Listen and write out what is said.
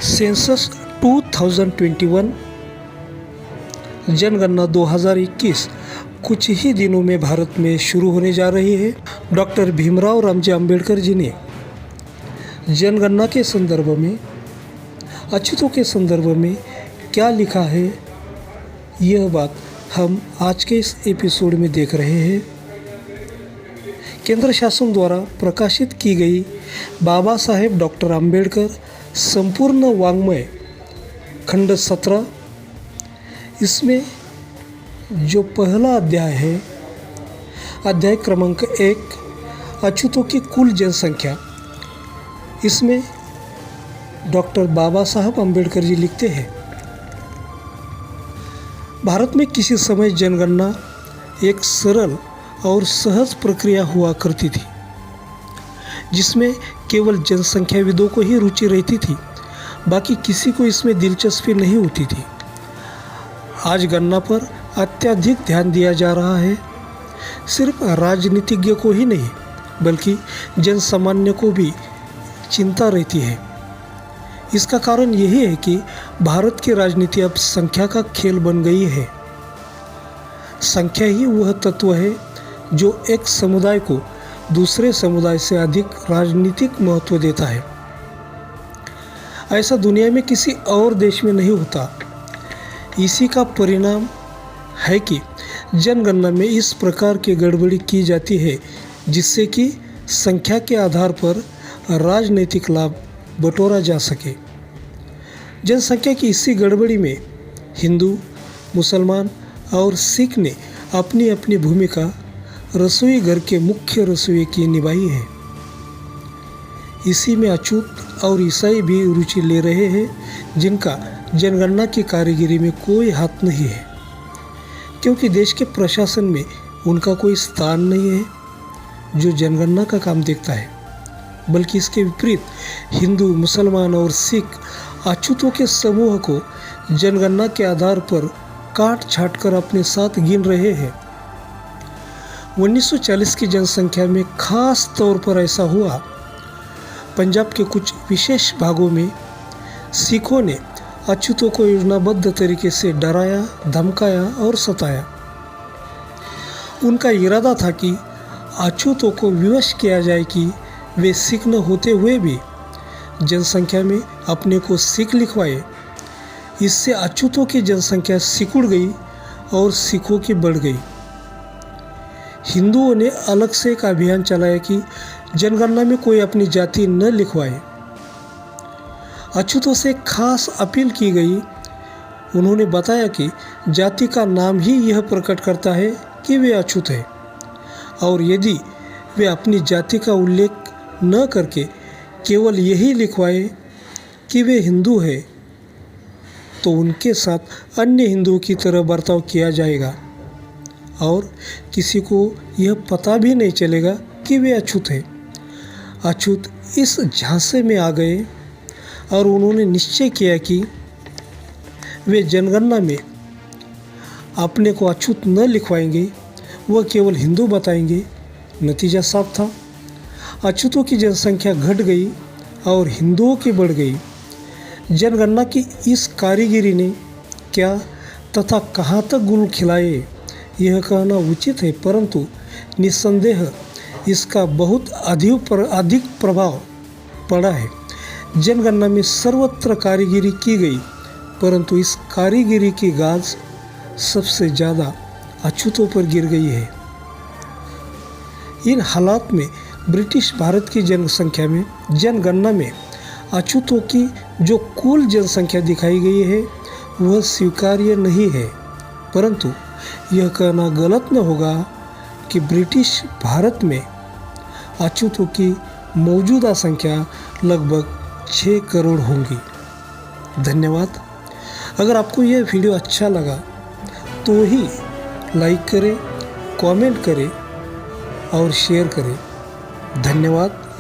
Census 2021 जनगणना 2021 कुछ ही दिनों में भारत में शुरू होने जा रही है। डॉक्टर भीमराव रामजी आम्बेडकर जी ने जनगणना के संदर्भ में, अछूतों के संदर्भ में क्या लिखा है, यह बात हम आज के इस एपिसोड में देख रहे हैं। केंद्र शासन द्वारा प्रकाशित की गई बाबा साहेब डॉक्टर आम्बेडकर संपूर्ण वाङ्मय खंड 17, इसमें जो पहला अध्याय है, अध्याय क्रमांक 1, अछूतों की कुल जनसंख्या, इसमें डॉक्टर बाबा साहब आम्बेडकर जी लिखते हैं, भारत में किसी समय जनगणना एक सरल और सहज प्रक्रिया हुआ करती थी, जिसमें केवल जनसंख्याविदों को ही रुचि रहती थी, बाकी किसी को इसमें दिलचस्पी नहीं होती थी। आज गणना पर अत्यधिक ध्यान दिया जा रहा है। सिर्फ राजनीतिज्ञ को ही नहीं, बल्कि जनसामान्य को भी चिंता रहती है। इसका कारण यही है कि भारत की राजनीति अब संख्या का खेल बन गई है। संख्या ही वह तत्व है जो एक समुदाय को दूसरे समुदाय से अधिक राजनीतिक महत्व देता है। ऐसा दुनिया में किसी और देश में नहीं होता। इसी का परिणाम है कि जनगणना में इस प्रकार की गड़बड़ी की जाती है, जिससे कि संख्या के आधार पर राजनीतिक लाभ बटोरा जा सके। जनसंख्या की इसी गड़बड़ी में हिंदू, मुसलमान और सिख ने अपनी अपनी भूमिका रसोई घर के मुख्य रसोई की निभाई है। इसी में अछूत और ईसाई भी रुचि ले रहे हैं, जिनका जनगणना की कारीगरी में कोई हाथ नहीं है, क्योंकि देश के प्रशासन में उनका कोई स्थान नहीं है जो जनगणना का काम देखता है। बल्कि इसके विपरीत हिंदू, मुसलमान और सिख अछूतों के समूह को जनगणना के आधार पर काट छाट कर अपने साथ गिन रहे हैं। 1940 की जनसंख्या में खास तौर पर ऐसा हुआ। पंजाब के कुछ विशेष भागों में सिखों ने अछूतों को योजनाबद्ध तरीके से डराया, धमकाया और सताया। उनका इरादा था कि अछूतों को विवश किया जाए कि वे सिख न होते हुए भी जनसंख्या में अपने को सिख लिखवाए। इससे अछूतों की जनसंख्या सिकुड़ गई और सिखों की बढ़ गई। हिंदुओं ने अलग से एक अभियान चलाया कि जनगणना में कोई अपनी जाति न लिखवाए। अछूतों से खास अपील की गई। उन्होंने बताया कि जाति का नाम ही यह प्रकट करता है कि वे अछूत हैं, और यदि वे अपनी जाति का उल्लेख न करके केवल यही लिखवाए कि वे हिंदू हैं, तो उनके साथ अन्य हिंदुओं की तरह बर्ताव किया जाएगा और किसी को यह पता भी नहीं चलेगा कि वे अछूत हैं। अछूत इस झांसे में आ गए और उन्होंने निश्चय किया कि वे जनगणना में अपने को अछूत न लिखवाएंगे, वह केवल हिंदू बताएंगे। नतीजा साफ था, अछूतों की जनसंख्या घट गई और हिंदुओं की बढ़ गई। जनगणना की इस कारीगरी ने क्या तथा कहाँ तक गुल खिलाए, यह कहना उचित है, परंतु निस्संदेह इसका बहुत अधिक प्रभाव पड़ा है। जनगणना में सर्वत्र कारीगरी की गई, परंतु इस कारीगरी की गाज सबसे ज़्यादा अछूतों पर गिर गई है। इन हालात में ब्रिटिश भारत की जनगणना में अछूतों की जो कुल जनसंख्या दिखाई गई है, वह स्वीकार्य नहीं है, परंतु यह कहना गलत न होगा कि ब्रिटिश भारत में अछूतों की मौजूदा संख्या लगभग 6 करोड़ होंगी। धन्यवाद। अगर आपको यह वीडियो अच्छा लगा तो ही लाइक करें, कमेंट करें और शेयर करें। धन्यवाद।